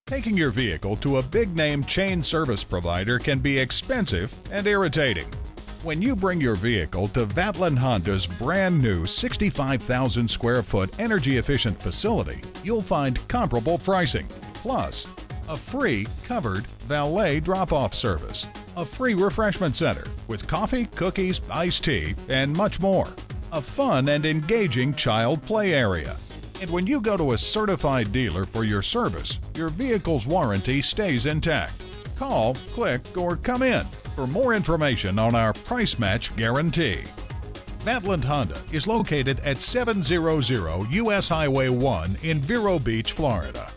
Taking your vehicle to a big-name chain service provider can be expensive and irritating. When you bring your vehicle to Vatland Honda's brand new 65,000 square foot energy-efficient facility, you'll find comparable pricing, plus a free covered valet drop-off service, a free refreshment center with coffee, cookies, iced tea, and much more, a fun and engaging child play area. And when you go to a certified dealer for your service, your vehicle's warranty stays intact. Call, click, or come in for more information on our price match guarantee. Vatland Honda is located at 700 US Highway 1 in Vero Beach, Florida.